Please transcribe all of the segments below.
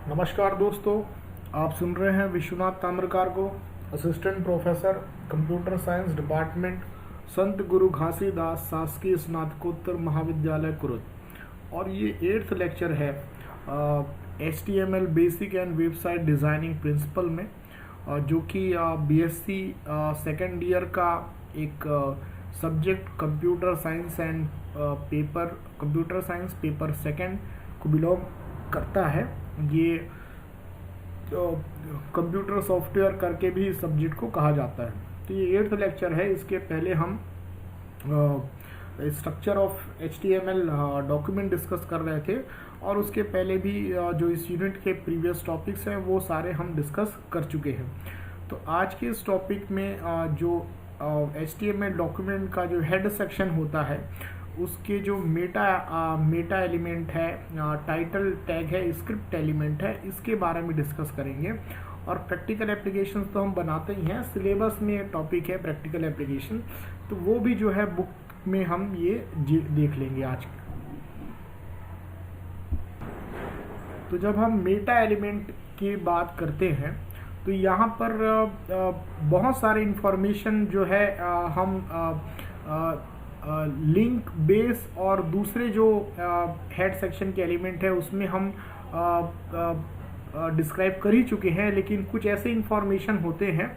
नमस्कार दोस्तों, आप सुन रहे हैं विश्वनाथ ताम्रकार को, assistant professor computer science department, संत गुरु घासीदास शासकीय स्नातकोत्तर महाविद्यालय कुरुद। और ये 8th लेक्चर है HTML basic and website designing principle में, जो कि BSc सेकेंड ईयर का एक subject computer science paper second को बिलोंग करता है। ये कंप्यूटर सॉफ्टवेयर करके भी इस सब्जेक्ट को कहा जाता है। तो ये 8th लेक्चर है। इसके पहले हम structure of HTML document discuss कर रहे थे, और उसके पहले भी जो इस यूनिट के प्रीवियस टॉपिक्स हैं वो सारे हम डिस्कस कर चुके हैं। तो आज के इस टॉपिक में जो HTML डॉक्यूमेंट का जो हेड सेक्शन होता है, उसके जो मेटा एलिमेंट है, टाइटल टैग है, स्क्रिप्ट एलिमेंट है, इसके बारे में डिस्कस करेंगे। और प्रैक्टिकल एप्लीकेशन तो हम बनाते ही हैं, सिलेबस में टॉपिक है प्रैक्टिकल एप्लीकेशन, तो वो भी जो है बुक में हम ये देख लेंगे आज। तो जब हम मेटा एलिमेंट की बात करते हैं तो यहाँ पर बहुत सारे इंफॉर्मेशन जो है हम लिंक बेस और दूसरे जो हेड सेक्शन के एलिमेंट है उसमें हम डिस्क्राइब कर ही चुके हैं। लेकिन कुछ ऐसे इंफॉर्मेशन होते हैं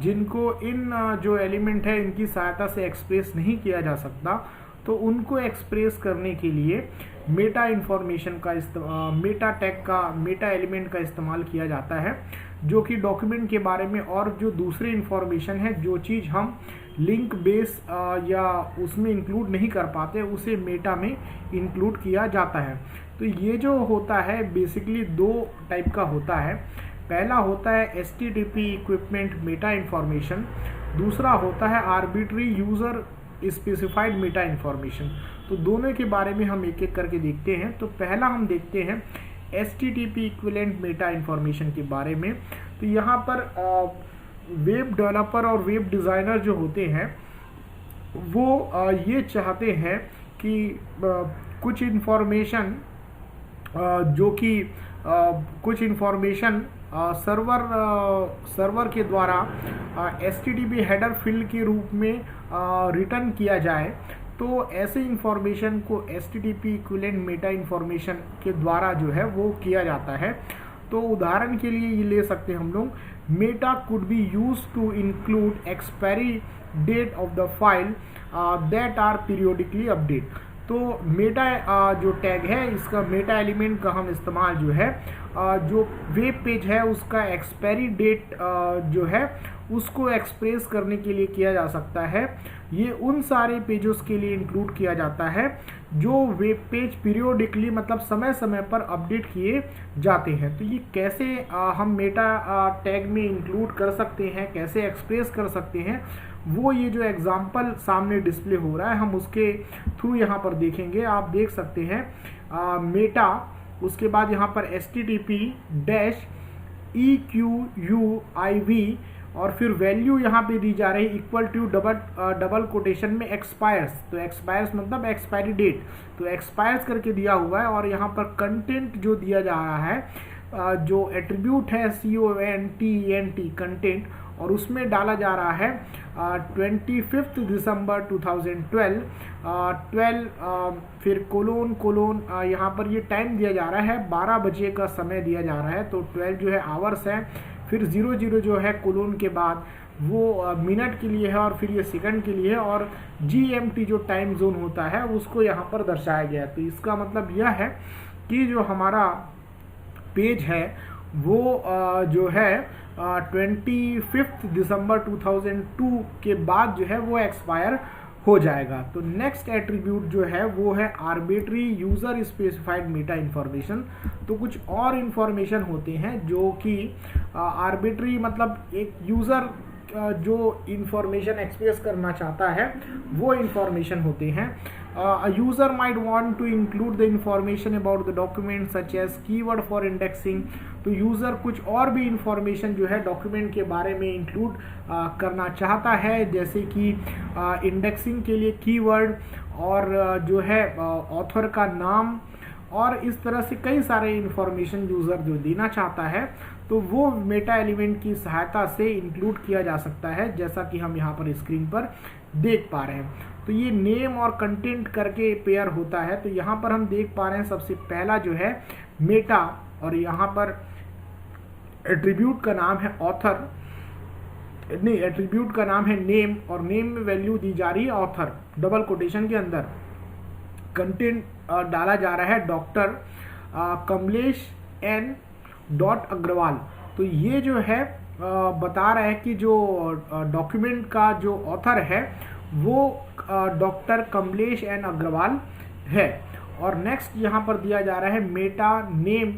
जिनको इन जो एलिमेंट है इनकी सहायता से एक्सप्रेस नहीं किया जा सकता, तो उनको एक्सप्रेस करने के लिए मेटा इंफॉर्मेशन का मेटा टैग का, मेटा एलिमेंट का इस्तेमाल किया जाता है, जो कि डॉक्यूमेंट के बारे में और जो दूसरी इंफॉर्मेशन है, जो चीज़ हम लिंक बेस या उसमें इंक्लूड नहीं कर पाते, उसे मेटा में इंक्लूड किया जाता है। तो ये जो होता है बेसिकली दो टाइप का होता है। पहला होता है HTTP इक्विपमेंट मेटा इंफॉर्मेशन, दूसरा होता है arbitrary user specified Meta information. तो दोनों के बारे में हम एक एक करके देखते हैं। तो पहला हम देखते हैं HTTP इक्विवेलेंट मेटा इंफॉर्मेशन के बारे में। तो यहाँ पर वेब डेवलपर और वेब डिज़ाइनर जो होते हैं वो ये चाहते हैं कि कुछ इन्फॉर्मेशन जो कि कुछ इन्फॉर्मेशन सर्वर के द्वारा HTTP हेडर फील्ड के रूप में रिटर्न किया जाए। तो ऐसे इंफॉर्मेशन को HTTP इक्विवेलेंट मेटा इंफॉर्मेशन के द्वारा जो है वो किया जाता है। तो उदाहरण के लिए ये ले सकते हैं हम लोग, meta could be used to include expiry date of the file that are periodically update. तो मेटा जो टैग है, इसका मेटा एलिमेंट का हम इस्तेमाल जो है जो वेब पेज है उसका एक्सपायरी डेट जो है उसको एक्सप्रेस करने के लिए किया जा सकता है। ये उन सारे पेजों के लिए इंक्लूड किया जाता है जो वेब पेज पीरियोडिकली मतलब समय समय पर अपडेट किए जाते हैं। तो ये कैसे हम मेटा टैग में इंक्लूड कर सकते हैं, कैसे एक्सप्रेस कर सकते हैं, वो ये जो एग्जांपल सामने डिस्प्ले हो रहा है हम उसके थ्रू यहाँ पर देखेंगे। आप देख सकते हैं मेटा, उसके बाद यहाँ पर HTTP-EQUIV और फिर वैल्यू यहाँ पे दी जा रही इक्वल टू डबल कोटेशन में एक्सपायर्स। तो एक्सपायर्स मतलब एक्सपायरी डेट, तो एक्सपायर्स करके दिया हुआ है। और यहाँ पर कंटेंट जो दिया जा रहा है जो एट्रीब्यूट है CONTENT कंटेंट, और उसमें डाला जा रहा है 25 दिसंबर 2012 फिर कोलोन यहाँ पर ये टाइम दिया जा रहा है 12 बजे का समय दिया जा रहा है। तो 12 जो है आवर्स है, फिर 00 जो है कोलोन के बाद वो मिनट के लिए है, और फिर ये सेकंड के लिए है, और GMT जो टाइम जोन होता है उसको यहाँ पर दर्शाया गया है। तो इसका मतलब यह है कि जो हमारा पेज है वो जो है 25 दिसंबर 2002 के बाद जो है वो एक्सपायर हो जाएगा। तो नेक्स्ट एट्रीब्यूट जो है वो है arbitrary user specified Meta information. तो कुछ और इंफॉर्मेशन होते हैं जो कि आर्बिट्री मतलब एक यूज़र जो इंफॉर्मेशन एक्सप्रेस करना चाहता है वो इंफॉर्मेशन होते हैं। A user might want to include the information about the document such as keyword for indexing। तो यूज़र कुछ और भी इंफॉर्मेशन जो है डॉक्यूमेंट के बारे में इंक्लूड करना चाहता है, जैसे कि इंडेक्सिंग के लिए कीवर्ड, और जो है ऑथर का नाम, और इस तरह से कई सारे इंफॉर्मेशन यूज़र जो देना चाहता है तो वो मेटा एलिमेंट की सहायता से इंक्लूड किया जा सकता है, जैसा कि हम यहाँ पर स्क्रीन पर देख पा रहे हैं। तो ये नेम और कंटेंट करके पेयर होता है। तो यहाँ पर हम देख पा रहे हैं सबसे पहला जो है मेटा, और यहाँ पर एट्रीब्यूट का नाम है ऑथर, नहीं एट्रीब्यूट का नाम है नेम, और नेम में वैल्यू दी जा रही है ऑथर डबल कोटेशन के अंदर। कंटेंट डाला जा रहा है doctor Kamlesh N dot Agarwal. तो ये जो है बता रहा है कि जो डॉक्यूमेंट का जो ऑथर है वो डॉक्टर कमलेश एन अग्रवाल है। और नेक्स्ट यहाँ पर दिया जा रहा है मेटा नेम,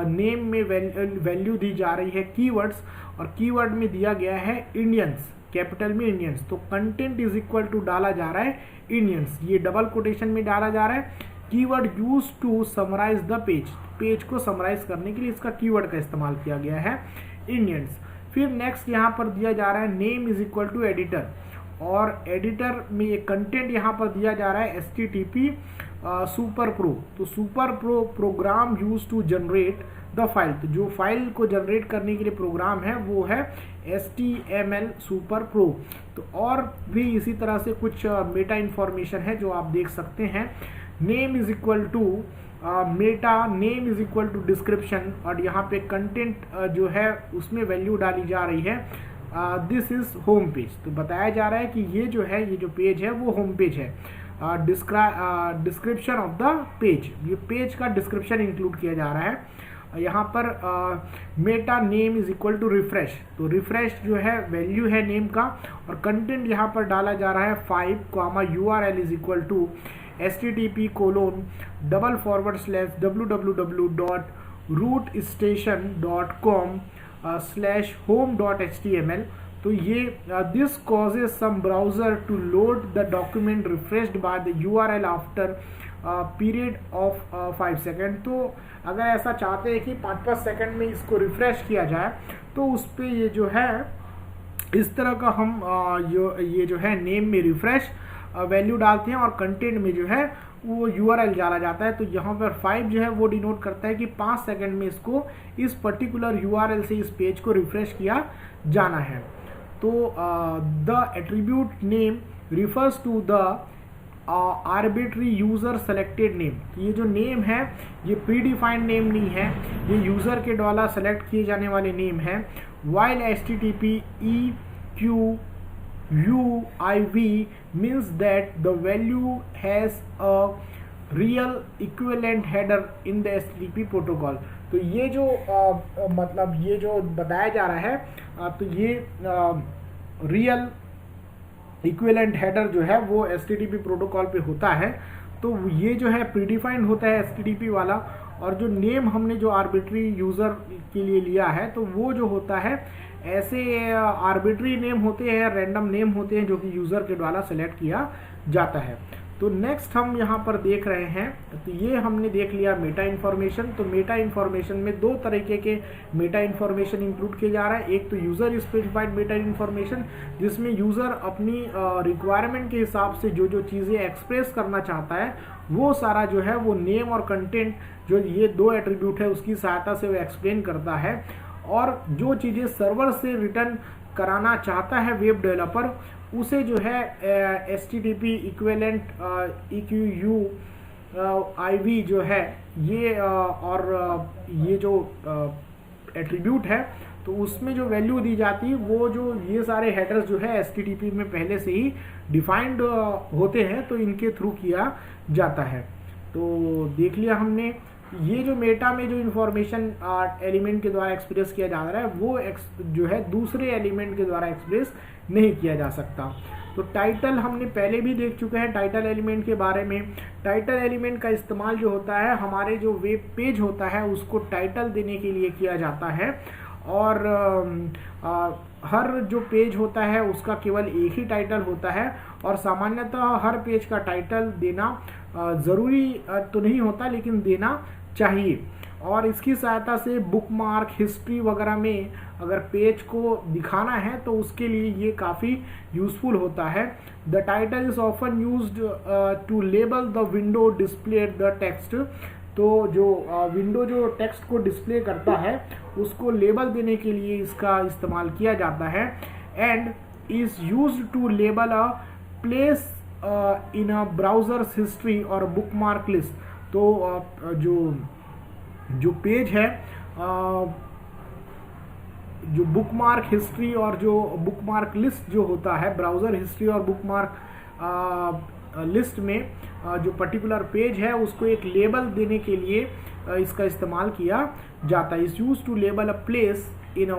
नेम में वैल्यू दी जा रही है कीवर्ड्स, और कीवर्ड में दिया गया है इंडियंस, कैपिटल में इंडियंस। तो कंटेंट इज इक्वल टू डाला जा रहा है इंडियंस, ये डबल कोटेशन में डाला जा रहा है। Keyword use to summarise the page, page को समराइज करने के लिए इसका कीवर्ड का इस्तेमाल किया गया है इंडियंस। फिर नेक्स्ट यहाँ पर दिया जा रहा है name is equal to editor, और एडिटर में ये कंटेंट यहाँ पर दिया जा रहा है HTTP सुपर प्रो। तो super pro program use to generate the file, तो जो फाइल को जनरेट करने के लिए प्रोग्राम है वो है HTML सुपर प्रो। तो और भी इसी तरह से कुछ मेटा इंफॉर्मेशन है जो आप देख सकते हैं। Name is equal to meta name is equal to description, और यहाँ पे कंटेंट जो है उसमें वैल्यू डाली जा रही है दिस इज होम पेज। तो बताया जा रहा है कि ये जो है, ये जो पेज है वो होम पेज है। डिस्क्रिप्शन ऑफ द पेज, ये पेज का डिस्क्रिप्शन इंक्लूड किया जा रहा है। यहाँ पर meta name is equal to refresh, तो रिफ्रेश जो है वैल्यू है नेम का, और कंटेंट यहाँ पर डाला जा रहा है 5, URL is equal to http://www.rootstation.com/home.html। तो ये this causes some browser to load the document refreshed by the URL after period of 5 second. तो अगर ऐसा चाहते हैं कि 5-5 सेकेंड में इसको रिफ्रेश किया जाए तो उस पर ये जो है इस तरह का हम ये जो है नेम में रिफ्रेश वैल्यू डालते हैं, और कंटेंट में जो है वो URL डाला जाता है। तो यहाँ पर 5 जो है वो डिनोट करता है कि 5 सेकेंड में इसको इस पर्टिकुलर URL से इस पेज को रिफ्रेश किया जाना है। तो the attribute name refers to the arbitrary user selected name. तो ये जो नेम है ये प्रीडिफाइंड नेम नहीं है, ये यूजर के द्वारा सेलेक्ट किए जाने वाले नेम है। While HTTP EQUIV means that the value has a real equivalent header in the HTTP protocol। तो ये जो मतलब ये जो बताया जा रहा है तो ये रियल इक्विवेलेंट हेडर जो है वो HTTP प्रोटोकॉल पे होता है। तो ये जो है प्रीडिफाइंड होता है HTTP वाला, और जो नेम हमने जो आर्बिट्री यूज़र के लिए लिया है तो वो जो होता है ऐसे आर्बिट्री नेम होते हैं, रैंडम नेम होते हैं जो कि यूज़र के द्वारा सेलेक्ट किया जाता है। तो नेक्स्ट हम यहाँ पर देख रहे हैं, तो ये हमने देख लिया मेटा इन्फॉर्मेशन। तो मेटा इन्फॉर्मेशन में 2 तरीके के मेटा इन्फॉर्मेशन इंक्लूड किया जा रहा है। एक तो यूज़र स्पेसिफाइड मेटा इन्फॉर्मेशन, जिसमें यूज़र अपनी रिक्वायरमेंट के हिसाब से जो जो चीज़ें एक्सप्रेस करना चाहता है वो सारा जो है वो नेम और कंटेंट, जो ये 2 एट्रीब्यूट है उसकी सहायता से वो एक्सप्लेन करता है। और जो चीज़ें सर्वर से रिटर्न कराना चाहता है वेब डेवलपर, उसे जो है HTTP इक्विवेलेंट EQUIV जो है ये और ये जो एट्रीब्यूट है तो उसमें जो वैल्यू दी जाती है वो जो ये सारे हेडर्स जो है HTTP में पहले से ही डिफाइंड होते हैं, तो इनके थ्रू किया जाता है। तो देख लिया हमने ये जो मेटा में जो इन्फॉर्मेशन एलिमेंट के द्वारा एक्सप्रेस किया जा रहा है वो जो है दूसरे एलिमेंट के द्वारा एक्सप्रेस नहीं किया जा सकता। तो टाइटल हमने पहले भी देख चुके हैं टाइटल एलिमेंट के बारे में। टाइटल एलिमेंट का इस्तेमाल जो होता है हमारे जो वेब पेज होता है उसको टाइटल देने के लिए किया जाता है, और हर जो पेज होता है उसका केवल एक ही टाइटल होता है, और सामान्यतः हर पेज का टाइटल देना ज़रूरी तो नहीं होता लेकिन देना चाहिए। और इसकी सहायता से बुकमार्क, हिस्ट्री वगैरह में अगर पेज को दिखाना है तो उसके लिए ये काफ़ी यूज़फुल होता है। The title is often used to label the window display the text. तो जो विंडो जो टेक्स्ट को डिस्प्ले करता है उसको लेबल देने के लिए इसका इस्तेमाल किया जाता है। And is used to label a place in a browser's history और बुकमार्क लिस्ट। तो जो पेज है, जो बुकमार्क हिस्ट्री और जो बुकमार्क लिस्ट जो होता है, ब्राउज़र हिस्ट्री और बुकमार्क लिस्ट में जो पर्टिकुलर पेज है उसको एक लेबल देने के लिए इसका इस्तेमाल किया जाता है। Is use to label a place in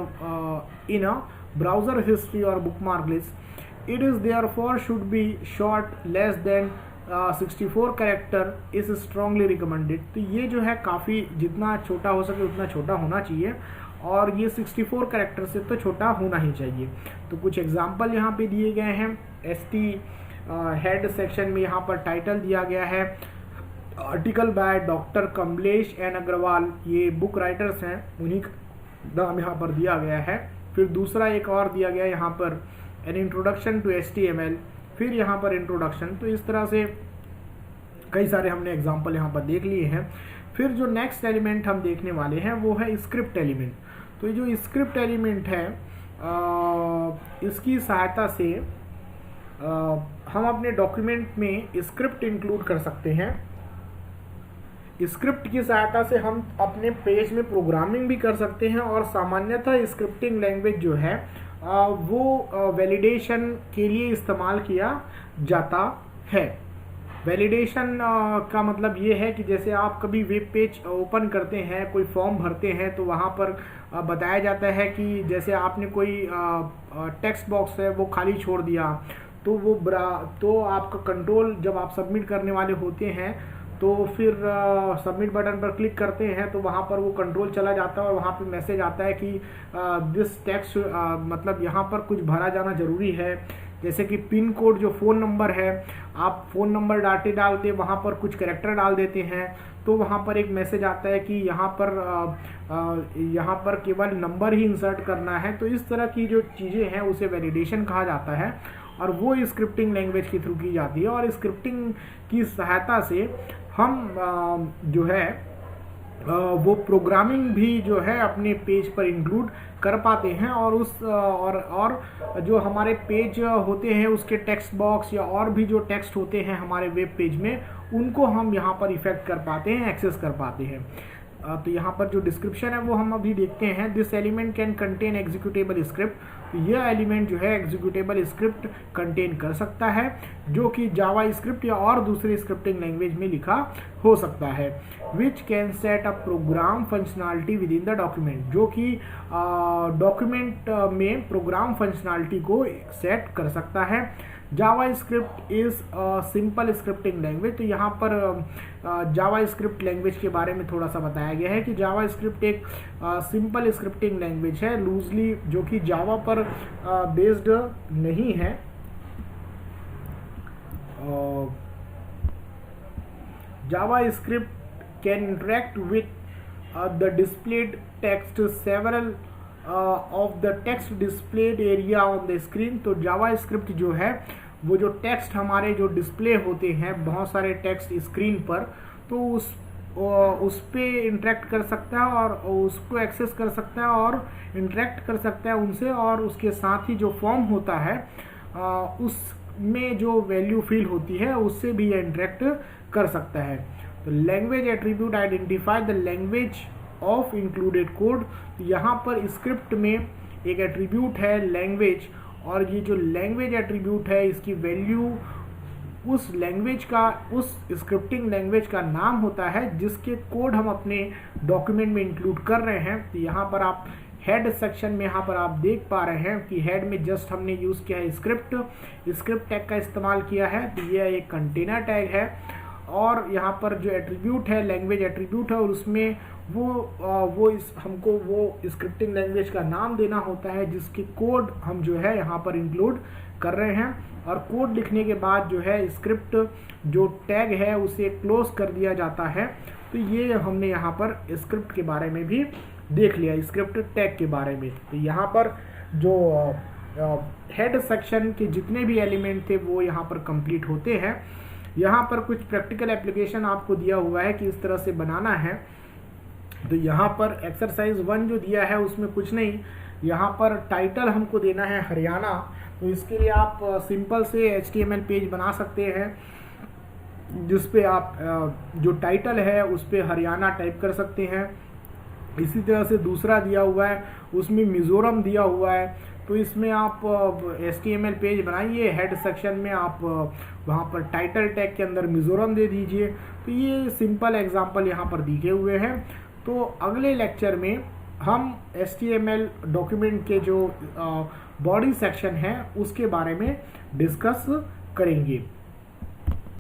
a browser history और bookmark list. It is therefore should be short less than 64 character is strongly recommended. तो ये जो है काफ़ी, जितना छोटा हो सके उतना छोटा होना चाहिए और ये 64 कैरेक्टर से तो छोटा होना ही चाहिए। तो कुछ एग्जांपल यहाँ पे दिए गए हैं। एसटी हेड सेक्शन में यहाँ पर टाइटल दिया गया है, article by doctor Kamlesh N Agarwal, ये बुक राइटर्स हैं, उन्हीं का नाम यहाँ पर दिया गया है। फिर दूसरा एक और दिया गया यहाँ पर एन इंट्रोडक्शन टू HTML, फिर यहाँ पर इंट्रोडक्शन। तो इस तरह से कई सारे हमने एग्जाम्पल यहाँ पर देख लिए हैं। फिर जो नेक्स्ट एलिमेंट हम देखने वाले हैं वो है स्क्रिप्ट एलिमेंट। तो ये जो स्क्रिप्ट एलिमेंट है इसकी सहायता से हम अपने डॉक्यूमेंट में स्क्रिप्ट इंक्लूड कर सकते हैं। स्क्रिप्ट की सहायता से हम अपने पेज में प्रोग्रामिंग भी कर सकते हैं और सामान्यतः स्क्रिप्टिंग लैंग्वेज जो है वो वैलिडेशन के लिए इस्तेमाल किया जाता है। वैलिडेशन का मतलब ये है कि जैसे आप कभी वेब पेज ओपन करते हैं, कोई फॉर्म भरते हैं, तो वहाँ पर बताया जाता है कि जैसे आपने कोई टेक्स्ट बॉक्स है वो खाली छोड़ दिया, तो आपका कंट्रोल जब आप सबमिट करने वाले होते हैं तो फिर सबमिट बटन पर क्लिक करते हैं तो वहाँ पर वो कंट्रोल चला जाता है और वहाँ पे मैसेज आता है कि दिस टेक्स्ट, मतलब यहाँ पर कुछ भरा जाना ज़रूरी है। जैसे कि पिन कोड, जो फ़ोन नंबर है, आप फ़ोन नंबर डालते वहाँ पर कुछ कैरेक्टर डाल देते हैं तो वहाँ पर एक मैसेज आता है कि यहाँ पर केवल नंबर ही इंसर्ट करना है। तो इस तरह की जो चीज़ें हैं उसे वैलिडेशन कहा जाता है और वो स्क्रिप्टिंग लैंग्वेज के थ्रू की जाती है। और स्क्रिप्टिंग की सहायता से हम जो है वो प्रोग्रामिंग भी जो है अपने पेज पर इंक्लूड कर पाते हैं और और जो हमारे पेज होते हैं उसके टेक्स्ट बॉक्स या और भी जो टेक्स्ट होते हैं हमारे वेब पेज में, उनको हम यहाँ पर इफेक्ट कर पाते हैं, एक्सेस कर पाते हैं। तो यहाँ पर जो डिस्क्रिप्शन है वो हम अभी देखते हैं। This element can contain executable script. तो यह एलिमेंट जो है एग्जीक्यूटेबल स्क्रिप्ट कंटेन कर सकता है जो कि जावा स्क्रिप्ट या और दूसरे स्क्रिप्टिंग लैंग्वेज में लिखा हो सकता है। Which can set a program functionality within the document, जो कि डॉक्यूमेंट में प्रोग्राम फंक्शनैलिटी को सेट कर सकता है। JavaScript is simple scripting language. तो यहाँ पर जावा स्क्रिप्ट लैंग्वेज के बारे में थोड़ा सा बताया गया है कि जावा स्क्रिप्ट एक सिंपल स्क्रिप्टिंग लैंग्वेज है, लूजली, जो कि जावा पर बेस्ड नहीं है। JavaScript can interact with the displayed text several of the text displayed area on the screen. तो जावा स्क्रिप्ट जो है वो जो टेक्स्ट हमारे जो डिस्प्ले होते हैं, बहुत सारे टेक्स्ट स्क्रीन पर, तो उस पे इंटरेक्ट कर सकता है और उसको एक्सेस कर सकता है और इंटरेक्ट कर सकता है उनसे, और उसके साथ ही जो फॉर्म होता है उसमें जो वैल्यू फिल होती है उससे भी यह इंटरेक्ट कर सकता है। तो language attribute identify the language of included code. यहाँ पर स्क्रिप्ट में एक एट्रीब्यूट है लैंग्वेज, और ये जो लैंग्वेज एट्रीब्यूट है इसकी वैल्यू उस लैंग्वेज का, उस स्क्रिप्टिंग लैंग्वेज का नाम होता है जिसके कोड हम अपने डॉक्यूमेंट में इंक्लूड कर रहे हैं। तो यहाँ पर आप हेड सेक्शन में यहाँ पर आप देख पा रहे हैं कि हेड में जस्ट हमने यूज़ किया है स्क्रिप्ट टैग का इस्तेमाल किया है। तो यह एक कंटेनर टैग है और यहाँ पर जो एट्रीब्यूट है लैंग्वेज एट्रीब्यूट है और उसमें हमको वो स्क्रिप्टिंग लैंग्वेज का नाम देना होता है जिसके कोड हम जो है यहाँ पर इंक्लूड कर रहे हैं। और कोड लिखने के बाद जो है स्क्रिप्ट जो टैग है उसे क्लोज कर दिया जाता है। तो ये हमने यहाँ पर स्क्रिप्ट के बारे में भी देख लिया, स्क्रिप्ट टैग के बारे में। तो यहाँ पर जो हेड सेक्शन के जितने भी एलिमेंट थे वो यहाँ पर कंप्लीट होते हैं। यहाँ पर कुछ प्रैक्टिकल एप्लीकेशन आपको दिया हुआ है कि इस तरह से बनाना है। तो यहाँ पर एक्सरसाइज 1 जो दिया है उसमें कुछ नहीं, यहाँ पर टाइटल हमको देना है हरियाणा। तो इसके लिए आप सिंपल से HTML पेज बना सकते हैं जिस पे आप जो टाइटल है उस पे हरियाणा टाइप कर सकते हैं। इसी तरह से दूसरा दिया हुआ है उसमें मिज़ोरम दिया हुआ है, तो इसमें आप HTML पेज बनाइए, हेड सेक्शन में आप वहाँ पर टाइटल टैग के अंदर मिज़ोरम दे दीजिए। तो ये सिंपल एग्जांपल यहाँ पर दिए हुए हैं। तो अगले लेक्चर में हम HTML डॉक्यूमेंट के जो बॉडी सेक्शन है उसके बारे में डिस्कस करेंगे।